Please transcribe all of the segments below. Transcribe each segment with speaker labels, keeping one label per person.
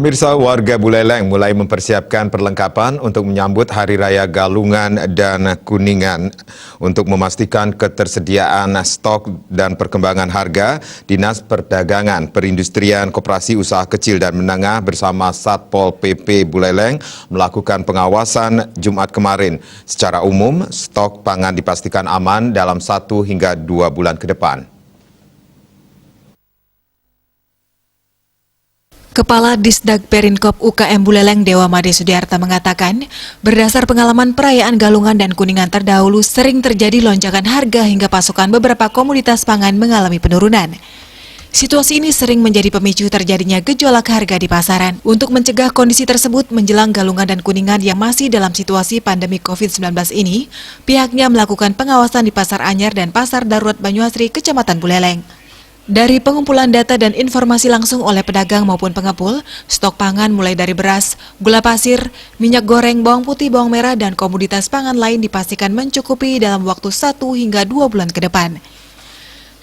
Speaker 1: Pemirsa, warga Buleleng mulai mempersiapkan perlengkapan untuk menyambut Hari Raya Galungan dan Kuningan. Untuk memastikan ketersediaan stok dan perkembangan harga, Dinas Perdagangan, Perindustrian, Koperasi Usaha Kecil dan Menengah bersama Satpol PP Buleleng melakukan pengawasan Jumat kemarin. Secara umum, stok pangan dipastikan aman dalam 1 hingga 2 bulan ke depan.
Speaker 2: Kepala Disdag Perinkop UKM Buleleng Dewa Made Sudiarta mengatakan, berdasar pengalaman perayaan Galungan dan Kuningan terdahulu sering terjadi lonjakan harga hingga pasokan beberapa komoditas pangan mengalami penurunan. Situasi ini sering menjadi pemicu terjadinya gejolak harga di pasaran. Untuk mencegah kondisi tersebut menjelang Galungan dan Kuningan yang masih dalam situasi pandemi COVID-19 ini, pihaknya melakukan pengawasan di Pasar Anyar dan Pasar Darurat Banyuasri, Kecamatan Buleleng. Dari pengumpulan data dan informasi langsung oleh pedagang maupun pengepul, stok pangan mulai dari beras, gula pasir, minyak goreng, bawang putih, bawang merah, dan komoditas pangan lain dipastikan mencukupi dalam waktu 1 hingga 2 bulan ke depan.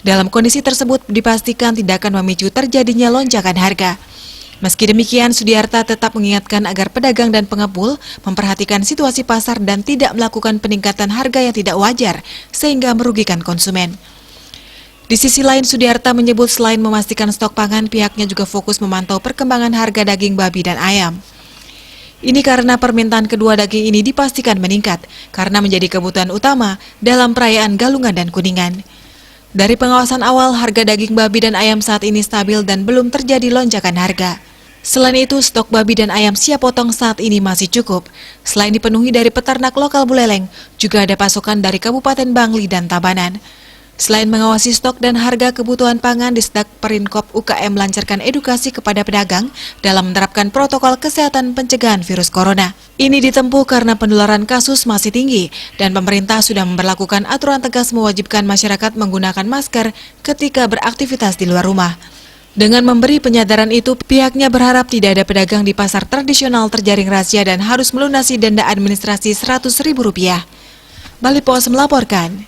Speaker 2: Dalam kondisi tersebut dipastikan tidak akan memicu terjadinya lonjakan harga. Meski demikian, Sudiarta tetap mengingatkan agar pedagang dan pengepul memperhatikan situasi pasar dan tidak melakukan peningkatan harga yang tidak wajar sehingga merugikan konsumen. Di sisi lain, Sudiarta menyebut selain memastikan stok pangan, pihaknya juga fokus memantau perkembangan harga daging babi dan ayam. Ini karena permintaan kedua daging ini dipastikan meningkat, karena menjadi kebutuhan utama dalam perayaan Galungan dan Kuningan. Dari pengawasan awal, harga daging babi dan ayam saat ini stabil dan belum terjadi lonjakan harga. Selain itu, stok babi dan ayam siap potong saat ini masih cukup. Selain dipenuhi dari peternak lokal Buleleng, juga ada pasokan dari Kabupaten Bangli dan Tabanan. Selain mengawasi stok dan harga kebutuhan pangan, Disdag Perinkop UKM melancarkan edukasi kepada pedagang dalam menerapkan protokol kesehatan pencegahan virus corona. Ini ditempuh karena penularan kasus masih tinggi dan pemerintah sudah memberlakukan aturan tegas mewajibkan masyarakat menggunakan masker ketika beraktivitas di luar rumah. Dengan memberi penyadaran itu, pihaknya berharap tidak ada pedagang di pasar tradisional terjaring razia dan harus melunasi denda administrasi Rp100.000. Bali Pos melaporkan.